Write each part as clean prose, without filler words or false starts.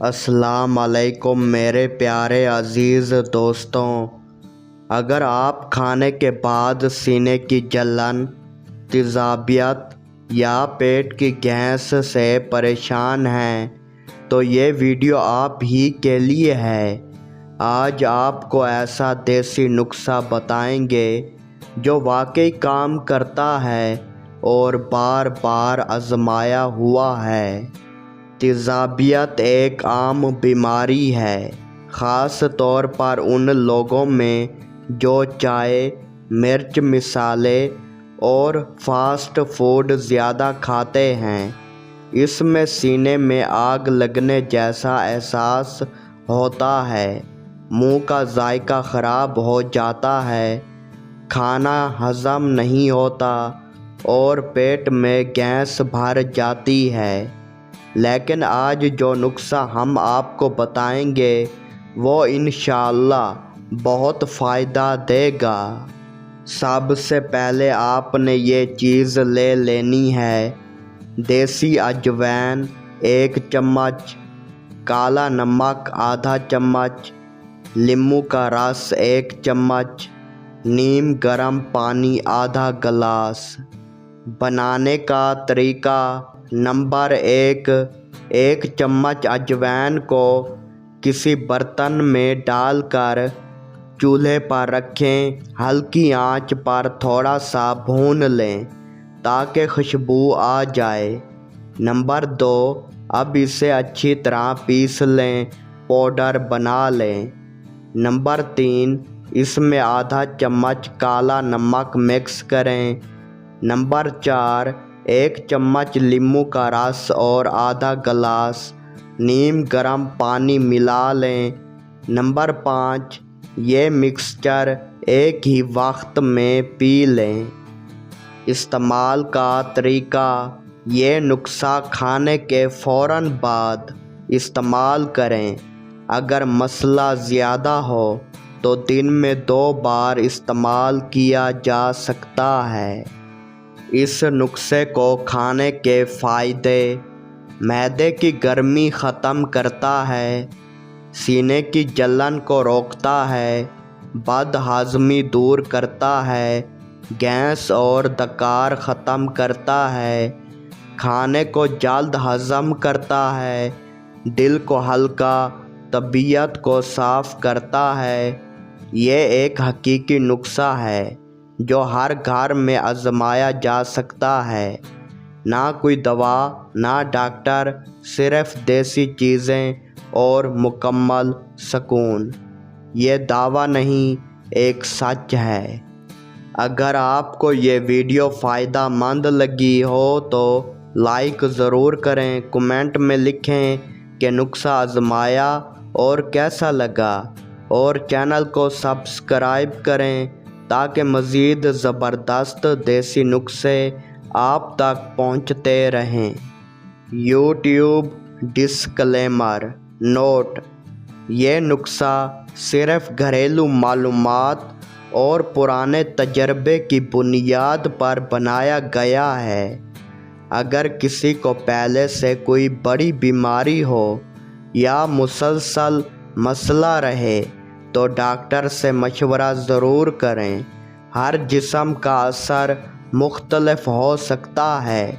अस्सलाम वालेकुम मेरे प्यारे अज़ीज़ दोस्तों। अगर आप खाने के बाद सीने की जलन, तेज़ाबियत या पेट की गैस से परेशान हैं तो ये वीडियो आप ही के लिए है। आज आपको ऐसा देसी नुस्खा बताएंगे जो वाकई काम करता है और बार बार आजमाया हुआ है। तेज़ाबियत एक आम बीमारी है, ख़ास तौर पर उन लोगों में जो चाय, मिर्च मसाले और फास्ट फूड ज़्यादा खाते हैं। इसमें सीने में आग लगने जैसा एहसास होता है, मुंह का जायका ख़राब हो जाता है, खाना हज़म नहीं होता और पेट में गैस भर जाती है। लेकिन आज जो नुस्खा हम आपको बताएंगे वो इंशाअल्लाह बहुत फ़ायदा देगा। सबसे पहले आपने ये चीज़ ले लेनी है, देसी अजवाइन 1 चम्मच, काला नमक आधा चम्मच, नींबू का रस 1 चम्मच, नीम गर्म पानी आधा गिलास। बनाने का तरीका नंबर 1 चम्मच अजवाइन को किसी बर्तन में डालकर चूल्हे पर रखें, हल्की आंच पर थोड़ा सा भून लें ताकि खुशबू आ जाए। नंबर 2, अब इसे अच्छी तरह पीस लें, पाउडर बना लें। नंबर 3, इसमें आधा चम्मच काला नमक मिक्स करें। नंबर 4, 1 चम्मच नींबू का रस और आधा गिलास नीम गर्म पानी मिला लें। नंबर 5, ये मिक्सचर एक ही वक्त में पी लें। इस्तेमाल का तरीका, ये नुस्खा खाने के फ़ौरन बाद इस्तेमाल करें। अगर मसला ज़्यादा हो तो दिन में 2 बार इस्तेमाल किया जा सकता है। इस नुस्खे को खाने के फ़ायदे, मैदे की गर्मी ख़त्म करता है, सीने की जलन को रोकता है, बदहज़मी दूर करता है, गैस और डकार ख़त्म करता है, खाने को जल्द हज़म करता है, दिल को हल्का, तबीयत को साफ़ करता है। ये एक हकीकी नुस्खा है जो हर घर में आजमाया जा सकता है। ना कोई दवा, ना डॉक्टर, सिर्फ देसी चीज़ें और मुकम्मल सुकून। ये दावा नहीं, एक सच है। अगर आपको ये वीडियो फ़ायदा मंद लगी हो तो लाइक ज़रूर करें, कमेंट में लिखें कि नुस्खा आजमाया और कैसा लगा, और चैनल को सब्सक्राइब करें ताकि मज़ीद ज़बरदस्त देसी नुस्खे आप तक पहुंचते रहें। यूट्यूब डिस्क्लेमर नोट: ये नुस्खा सिर्फ घरेलू मालूमात और पुराने तजर्बे की बुनियाद पर बनाया गया है। अगर किसी को पहले से कोई बड़ी बीमारी हो या मुसलसल मसला रहे तो डॉक्टर से मशवरा ज़रूर करें। हर जिस्म का असर मुख्तलिफ हो सकता है,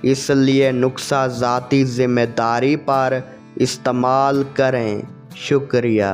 इसलिए नुस्खा ज़ाती ज़िम्मेदारी पर इस्तेमाल करें। शुक्रिया।